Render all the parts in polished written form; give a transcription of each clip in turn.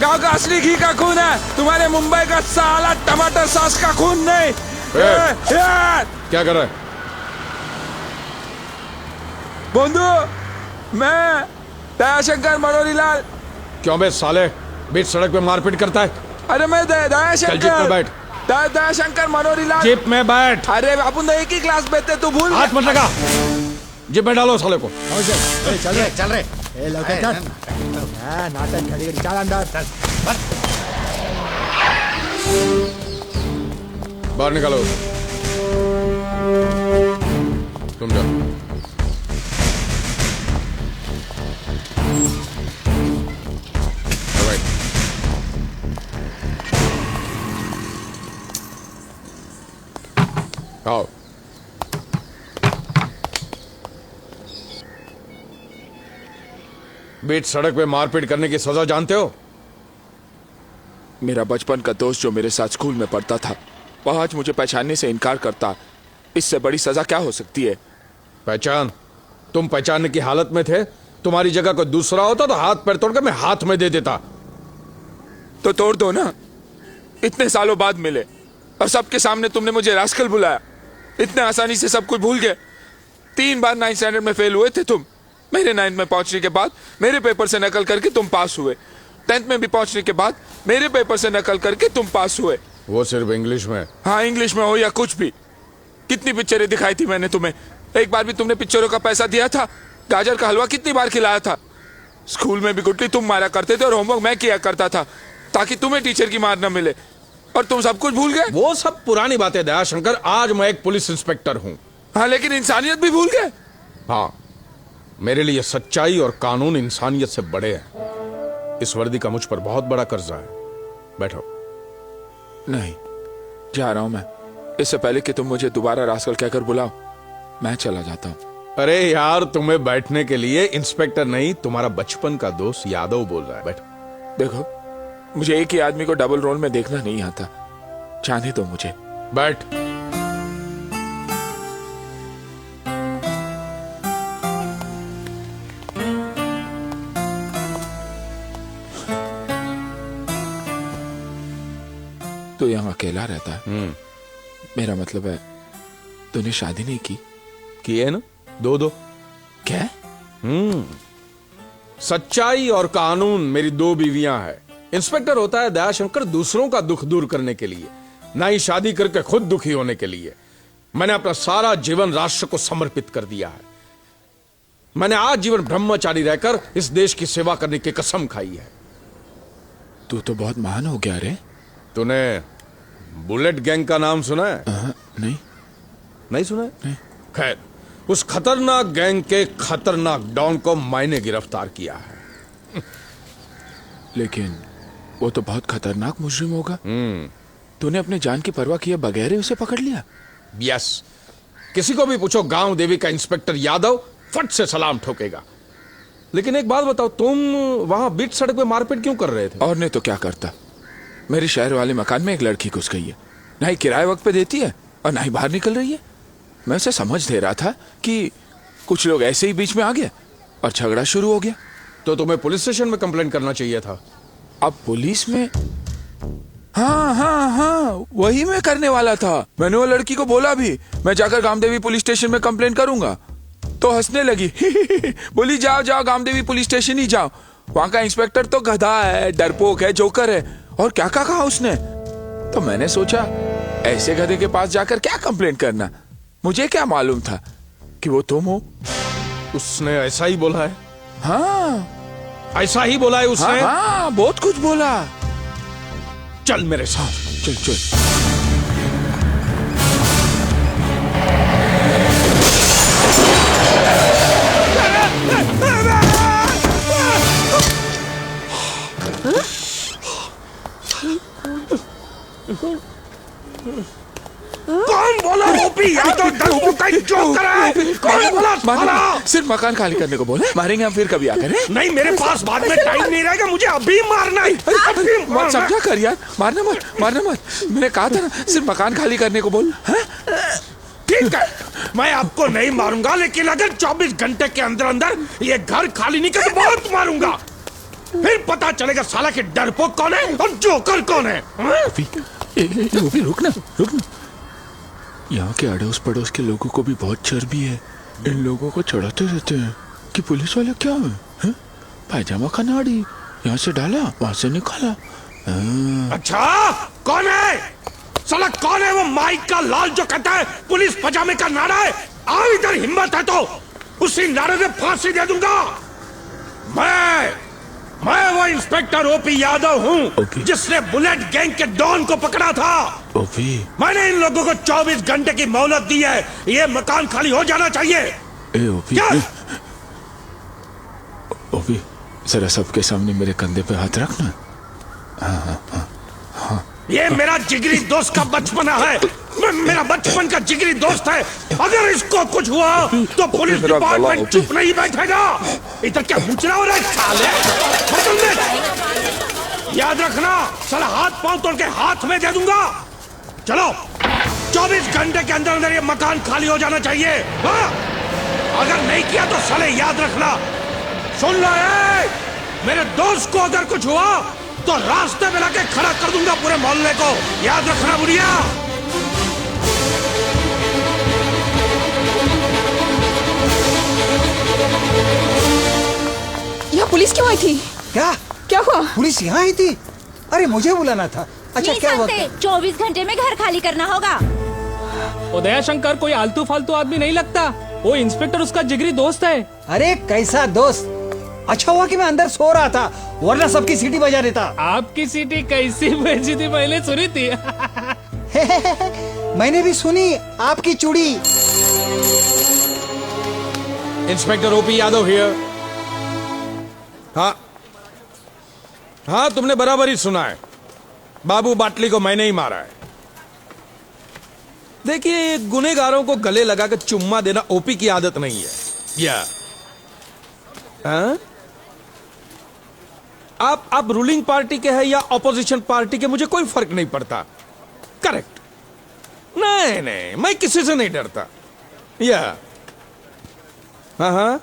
गांव का असली घी का खून है, तुम्हारे मुंबई का साला टमाटर सॉस का खून नहीं। क्या कर रहा है? बंधु, मैं दयाशंकर मनोहरी लाल। क्यों बे साले बीच सड़क पे मारपीट करता है? अरे मैं दयाशंकर बैठ। दयाशंकर मनोहरी लाल। जीप में बैठ। अरे अपन तो एक ही क्लास में थे, तू भूल हाथ मत लगा। जीप में डालो साले को। चल रहे नाटक खड़ी चल अंदर। बाहर निकालो। तुम जाओ। आओ। बीच सड़क पे मारपीट करने की सजा जानते हो? मेरा बचपन का दोस्त जो मेरे साथ स्कूल में पढ़ता था, वह आज मुझे पहचानने से इनकार करता। इससे बड़ी सजा क्या हो सकती है? पहचान? तुम पहचानने की हालत में थे? तुम्हारी जगह कोई दूसरा होता तो हाथ पैर तोड़कर मैं हाथ में दे देता। तो तोड़ दो ना। इतने सालों बाद मिले और सबके सामने तुमने मुझे रास्कल बुलाया। इतने आसानी से सब कुछ भूल गए। 3 बार 9th स्टैंडर्ड में फेल हुए थे तुम। मेरे 9th में पहुंचने के बाद मेरे पेपर से नकल करके तुम पास हुए। 10th में भी पहुंचने के बाद मेरे पेपर से नकल करके तुम पास हुए। वो सिर्फ इंग्लिश में? हाँ, इंग्लिश में हो या कुछ भी। कितनी पिक्चरें दिखाई थी मैंने तुम्हें। एक बार भी तुमने पिक्चरों का पैसा दिया था? गाजर का हलवा कितनी बार खिलाया था? स्कूल में भी गुटली तुम मारा करते थे और होमवर्क मैं किया करता था ताकि तुम्हें टीचर की मार न मिले, और तुम सब कुछ भूल गए। वो सब पुरानी बातें दयाशंकर। आज मैं एक पुलिस इंस्पेक्टर हूं। हाँ, लेकिन इंसानियत भी भूल गए। हाँ, मेरे लिए सच्चाई और कानून इंसानियत से बड़े हैं। इस वर्दी का मुझ पर बहुत बड़ा कर्जा है। बैठो। नहीं, जा रहा हूं मैं। इससे पहले कि तुम मुझे दोबारा रास्कल कहकर बुलाओ, मैं चला जाता हूं। अरे यार, तुम्हें बैठने के लिए इंस्पेक्टर नहीं, तुम्हारा बचपन का दोस्त यादव बोल रहा है। बैठो। देखो, मुझे एक ही आदमी को डबल रोल में देखना नहीं आता। जाने दो मुझे। बैठ। तो यहाँ अकेला रहता है? मेरा मतलब है तूने शादी नहीं की है ना? दो। क्या? सच्चाई और कानून मेरी 2 बीवियां हैं। इंस्पेक्टर होता है दयाशंकर दूसरों का दुख दूर करने के लिए, ना ही शादी करके खुद दुखी होने के लिए। मैंने अपना सारा जीवन राष्ट्र को समर्पित कर दिया है। मैंने आज जीवन ब्रह्मचारी रहकर इस देश की सेवा करने की कसम खाई है। तू तो बहुत महान हो गया रे। तूने बुलेट गैंग का नाम सुना है? नहीं सुना है? नहीं। खैर, उस खतरनाक गैंग के खतरनाक डॉन को मैंने गिरफ्तार किया है। लेकिन वो तो बहुत खतरनाक मुजरिम होगा। तूने अपने जान की परवाह किए बगैर ही उसे पकड़ लिया? यस। किसी को भी पूछो, गांव देवी का इंस्पेक्टर यादव फट से सलाम ठोकेगा। लेकिन एक बात बताओ, तुम वहां बीच सड़क पे मारपीट क्यों कर रहे थे? और नहीं तो क्या करता। मेरे शहर वाले मकान में एक लड़की घुस गई है। ना ही किराए वक्त पे देती है और ना ही बाहर निकल रही है। मैं उसे समझ दे रहा था कि कुछ लोग ऐसे ही बीच में आ गए और झगड़ा शुरू हो गया। तो तुम्हें पुलिस स्टेशन में कंप्लेंट करना चाहिए था। अब पुलिस में? हाँ, वही मैं करने वाला था। मैंने वो लड़की को बोला भी मैं जाकर गामदेवी पुलिस स्टेशन में कंप्लेंट करूंगा, तो हंसने लगी। बोली जाओ गामदेवी पुलिस स्टेशन ही जाओ, वहां का इंस्पेक्टर तो गधा है, डरपोक है, जोकर है, और क्या कहा उसने। तो मैंने सोचा ऐसे गधे के पास जाकर क्या कंप्लेंट करना। मुझे क्या मालूम था कि वो तुम हो। उसने ऐसा ही बोला है? हाँ, ऐसा ही बोला है उसने? हाँ, बहुत कुछ बोला। चल मेरे साथ। चल। कौन बोला? ओपी यादव डरपोक का जोकर है। कौन बोला? सिर्फ मकान खाली करने को बोले। मारेंगे हम फिर कभी आकर। नहीं, मेरे पास बाद में टाइम नहीं रहेगा, मुझे अभी मारना है। मत समझा कर यार, मारना मत। मैंने कहा था ना, सिर्फ मकान खाली करने को बोल। ठीक है, मैं आपको नहीं मारूंगा, लेकिन अगर 24 घंटे के अंदर अंदर ये घर खाली नहीं कर तो बहुत मारूंगा। फिर पता चलेगा साला कि डरपोक कौन है और जोकर कौन है। वो भी रुक ना। यहाँ के अड़ोस पड़ोस के लोगों को भी बहुत चर्बी है। इन लोगों को चढ़ाते रहते हैं कि पुलिस वाले क्या है? पायजामा का नाड़ी यहाँ से डाला वहां से निकाला। अच्छा कौन है साला? कौन है वो माइक का लाल जो कहता है पुलिस पजामे का नारा है? आओ इधर, हिम्मत है तो उसी नारे में फांसी दे दूंगा। मैं वो इंस्पेक्टर ओपी यादव हूँ जिसने बुलेट गैंग के डॉन को पकड़ा था। ओपी, मैंने इन लोगों को 24 घंटे की मोहलत दी है। ये मकान खाली हो जाना चाहिए। ओपी, क्या? ओपी जरा सबके सामने मेरे कंधे पे हाथ रखना। ये मेरा जिगरी दोस्त का बचपना है। मेरा बचपन का जिगरी दोस्त है। अगर इसको कुछ हुआ तो पुलिस डिपार्टमेंट चुप नहीं बैठेगा। इधर क्या मुचरा हो रहा है साले? याद रखना साला हाथ पांव तोड़ के हाथ में दे दूंगा। चलो 24 घंटे के अंदर अंदर ये मकान खाली हो जाना चाहिए। हाँ? अगर नहीं किया तो साले याद रखना। सुन लो मेरे दोस्त को अगर कुछ हुआ तो रास्ते में लाके खड़ा कर दूंगा पूरे मोहल्ले को। याद रखना बुढ़िया। यहाँ पुलिस क्यों आई थी? क्या हुआ? पुलिस यहाँ आई थी? अरे मुझे बुलाना था। अच्छा क्या हुआ? 24 घंटे में घर खाली करना होगा। उदय शंकर कोई आलतू फालतू आदमी नहीं लगता। वो इंस्पेक्टर उसका जिगरी दोस्त है। अरे कैसा दोस्त? अच्छा हुआ कि मैं अंदर सो रहा था, वरना सबकी सीटी बजा देता। आपकी सीटी कैसी बजी थी मैंने सुनी थी। मैंने भी सुनी आपकी चूड़ी। Inspector OP Yadav here. हाँ तुमने बराबर ही सुना है। बाबू बाटली को मैंने ही मारा है। देखिए गुनेगारों को गले लगाकर चुम्मा देना ओपी की आदत नहीं है। या आप रूलिंग पार्टी के हैं या ऑपोजिशन पार्टी के, मुझे कोई फर्क नहीं पड़ता। करेक्ट। नहीं मैं किसी से नहीं डरता। या हाँ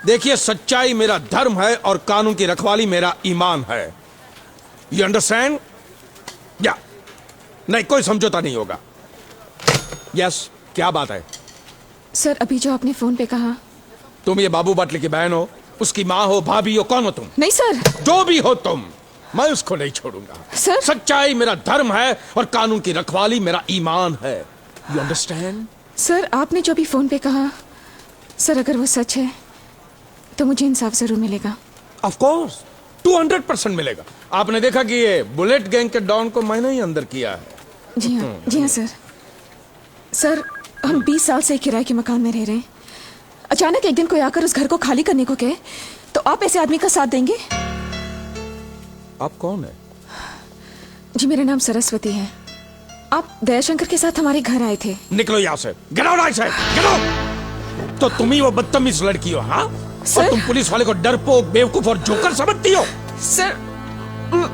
देखिए सच्चाई मेरा धर्म है और कानून की रखवाली मेरा ईमान है। You understand? या नहीं कोई समझौता नहीं होगा। यस क्या बात है? सर अभी जो आपने फोन पे कहा। तुम ये बाबू बाटली की बहन हो, उसकी माँ हो, भाभी हो, कौन हो तुम? नहीं सर। जो भी हो तुम, मैं उसको नहीं छोड़ूंगा। सर सच्चाई मेरा धर्म है और कानून की रखवाली मेरा ईमान है। You understand? सर आपने जो भी फोन पे कहा, सर अगर वो सच है तो मुझे इंसाफ जरूर मिलेगा। ऑफ कोर्स 200% मिलेगा। आपने देखा कि ये बुलेट गैंग के डॉन को मैंने ही अंदर किया है। जी हाँ सर। सर हम 20 साल से किराए के मकान में रह रहे हैं। अचानक एक दिन कोई आकर उस घर को खाली करने को कहे तो आप ऐसे आदमी का साथ देंगे? आप कौन है? जी मेरा नाम सरस्वती है। आप दयाशंकर के साथ हमारे घर आए थे। निकलो यहाँ से। Get out I said, get out. तो तुम ही वो बदतमीज लड़की हो? हाँ सर? और तुम पुलिस वाले को डरपोक, बेवकूफ और जोकर समझती हो? सर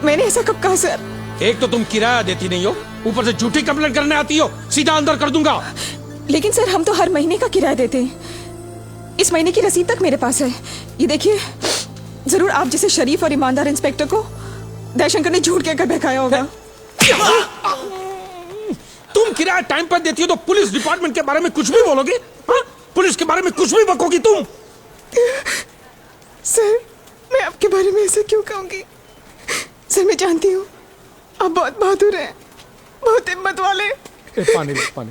मैंने ऐसा कब कहा सर? एक तो तुम किराया देती नहीं हो, ऊपर से झूठी कंप्लेंट करने आती हो। सीधा अंदर कर दूंगा। लेकिन सर हम तो हर महीने का किराया देते हैं। इस महीने की रसीद तक मेरे पास है। ये देखिए, जरूर आप जैसे शरीफ और ईमानदार इंस्पेक्टर को दयाशंकर ने झूठ कहकर बहकाया होगा। तुम किराया टाइम पर देती हो तो पुलिस डिपार्टमेंट के बारे में कुछ भी बोलोगी? हाँ? पुलिस के बारे में कुछ भी बकोगी तुम? सर मैं आपके बारे में ऐसा क्यों कहूंगी? सर मैं जानती हूँ आप बहुत बहादुर हैं, बहुत हिम्मत वाले। पानी दे, पानी।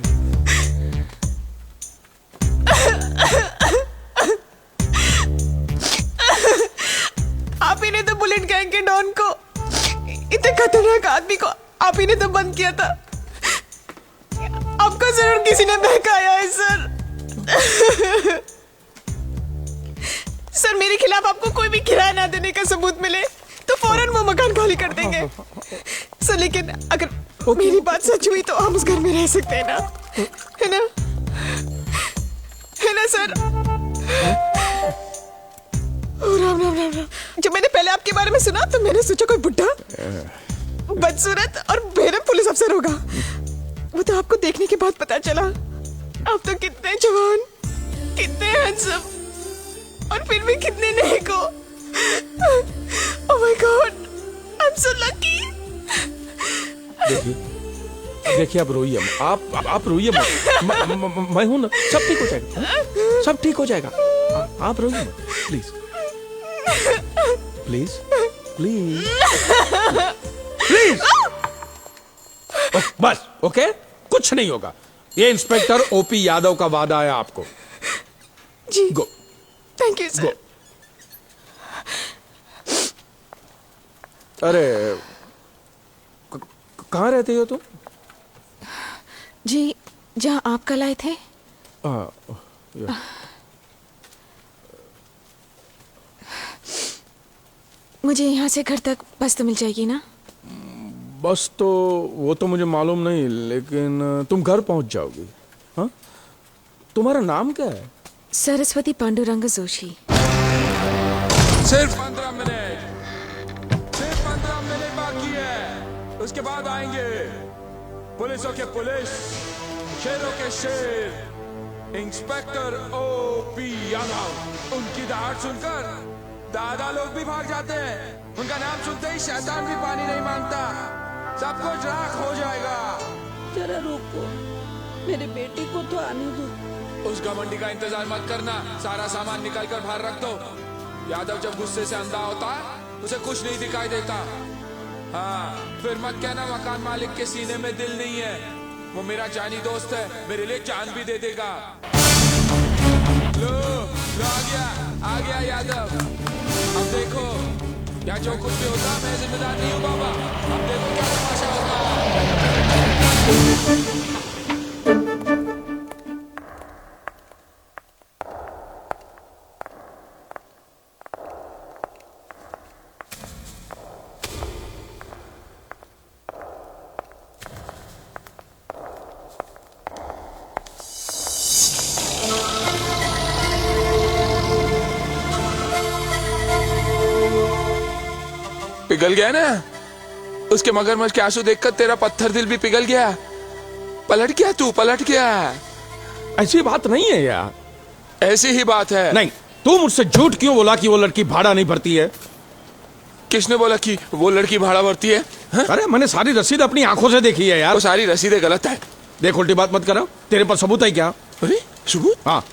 आप ही ने तो बुलेट गैंग के डॉन को, इतने खतरनाक आदमी को आप ही ने तो बंद किया था। आपको जरूर किसी ने बहकाया है सर। सर मेरे खिलाफ आपको कोई भी किराया ना देने का सबूत मिले तो फौरन वो मकान खाली कर देंगे सर। लेकिन अगर मेरी बात सच हुई तो हम उस घर में रह सकते हैं ना? है ना? है ना सर? राम राम राम राम। जब मैंने पहले आपके बारे में सुना तो मैंने सोचा कोई बुढ़ा बदसूरत और बेरहम पुलिस अफसर होगा। वो तो आपको देखने के बाद पता चला आप तो कितने जवान, कितने हैंडसम और फिर भी कितने नेक हो। Oh my God, I'm so lucky. देखिए आप रोइए मत, आप रोइए मत, मैं हूं ना, सब ठीक हो जाएगा, सब ठीक हो जाएगा, आप रोइए मत, प्लीज प्लीज प्लीज प्लीज। बस ओके, कुछ नहीं होगा। ये इंस्पेक्टर ओपी यादव का वादा है आपको। जी, go thank you go. Sir. अरे कहाँ रहते हो तुम? जी, जहाँ आप कल आए थे। मुझे यहाँ से घर तक बस तो मिल जाएगी ना? बस तो वो तो मुझे मालूम नहीं, लेकिन तुम घर पहुंच जाओगी। हाँ, तुम्हारा नाम क्या है? सरस्वती पांडुरंग जोशी। सिर्फ 15 मिनट, सिर्फ 15 मिनट बाकी है, उसके बाद आएंगे पुलिसों के पुलिस, शेरों के शेर, इंस्पेक्टर ओपी यादव। उनकी दहाड़ सुनकर दादा लोग भी भाग जाते हैं, उनका नाम सुनते ही शैतान भी पानी नहीं मांगता, सब कुछ राख हो जाएगा। जरा रुको, मेरे बेटे को तो आने दो। उस घमंडी का इंतजार मत करना, सारा सामान निकाल कर बाहर रख दो। यादव जब गुस्से से अंधा होता है उसे कुछ नहीं दिखाई देता। हाँ, फिर मत कहना मकान मालिक के सीने में दिल नहीं है, वो मेरा जानी दोस्त है, मेरे लिए जान भी दे देगा। लो आ गया यादव। अब देखो, या जो कुछ भी होता मैं जिम्मेदार नहीं हूँ बाबा। अब देखो क्या तमाशा होगा। पिघल गया ना? उसके मगरमच्छ के आंसू देखकर तेरा पत्थर दिल भी पिघल गया। पलट गया तू, पलट गया। ऐसी बात नहीं है यार। ऐसी ही बात है। नहीं, तू मुझसे झूठ क्यों बोला कि वो लड़की भाड़ा नहीं भरती है? किसने बोला कि वो लड़की भाड़ा भरती है? हा? अरे मैंने सारी रसीद अपनी आंखों से देखी है यार। वो सारी रसीदें गलत है। देख, उल्टी बात मत करो, तेरे पास सबूत है क्या? अरे सबूत? हाँ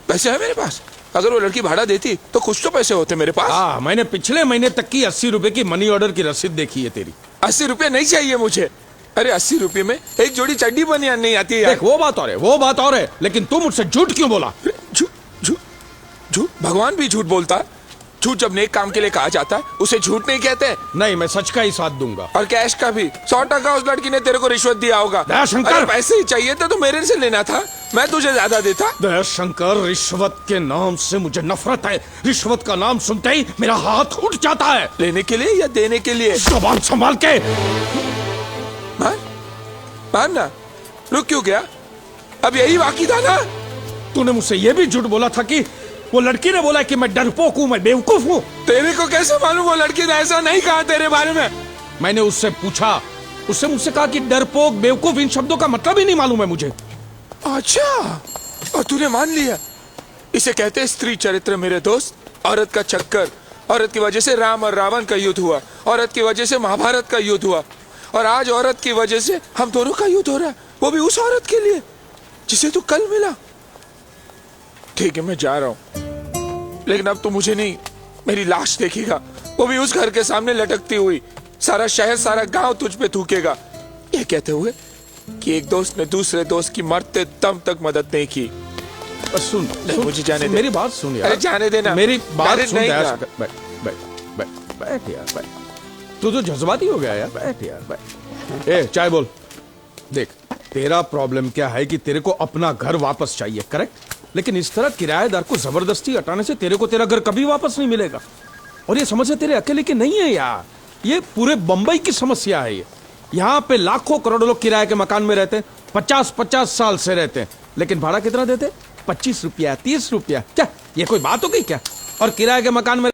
पैसे है मेरे पास। अगर वो लड़की भाड़ा देती तो कुछ तो पैसे होते मेरे पास। हाँ, मैंने पिछले महीने तक की 80 रुपए की मनी ऑर्डर की रसीद देखी है तेरी। 80 रुपए नहीं चाहिए मुझे। अरे 80 रुपए में एक जोड़ी चड्डी बनियान नहीं आती है यार। देख, वो बात और है, वो बात और है, लेकिन तू मुझसे झूठ क्यों बोला? झूठ झूठ झूठ? भगवान भी झूठ बोलता है। झूठ जब नेक काम के लिए कहा जाता है उसे झूठ नहीं कहते। नहीं, मैं सच का ही साथ दूंगा। और कैश का भी। 100% उस लड़की ने तेरे को रिश्वत दिया होगा। दयाशंकर! अरे पैसे ही चाहिए तो मेरे से लेना था, मैं तुझे ज्यादा देता। दयाशंकर, रिश्वत के नाम से मुझे नफरत है। रिश्वत का नाम सुनते ही मेरा हाथ उठ जाता है। लेने के लिए या देने के लिए? जुबान संभाल के। मान ना, रुक क्यों गया? अब यही बाकी था ना? तूने मुझसे यह भी झूठ बोला था कि वो लड़की ने बोला कि मैं डरपोक हूं, मैं बेवकूफ हूं। तेरे को कैसे मालूम? वो लड़की ने ऐसा नहीं कहा तेरे बारे में। मैंने उससे पूछा, उससे मुझसे कहा कि डरपोक, बेवकूफ, इन शब्दों का मतलब ही नहीं मालूम है मुझे। अच्छा, और तूने मान लिया? इसे कहते हैं स्त्री चरित्र मेरे दोस्त। औरत का चक्कर। औरत की वजह से राम और रावण का युद्ध हुआ, औरत की वजह से महाभारत का युद्ध हुआ, और आज औरत की वजह से हम दोनों का युद्ध हो रहा है, वो भी उस औरत के लिए जिसे तू कल मिला। ठीक है, मैं जा रहा हूं, लेकिन अब तो मुझे नहीं, मेरी लाश देखेगा, वो भी उस घर के सामने लटकती हुई। सारा शहर, सारा गांव तुझ पे थूकेगा, ये कहते हुए कि एक दोस्त ने दूसरे दोस्त की मरते दम तक मदद नहीं की। सुन, मुझे जाने दे। मेरी बात सुन यार। अरे जाने देना। मेरी बात अरे सुन नहीं यार। ना। बैठ बैठ बैठ बैठ यार, बैठ। तू तो जज्बाती हो गया यार, बैठ यार, बैठ। ए, चाय बोल। देख, तेरा प्रॉब्लम क्या है कि तेरे को अपना घर वापस चाहिए, करेक्ट? लेकिन इस तरह किराएदार को जबरदस्ती हटाने से तेरे को तेरा घर कभी वापस नहीं मिलेगा। और ये समस्या तेरे अकेले की नहीं है यार, ये पूरे बंबई की समस्या है। ये यहाँ पे लाखों करोड़ों लोग किराए के मकान में रहते हैं, 50-50 साल से रहते हैं, लेकिन भाड़ा कितना देते? 25 रुपया, 30 रुपया। क्या ये कोई बात हो गई क्या? और किराए के मकान में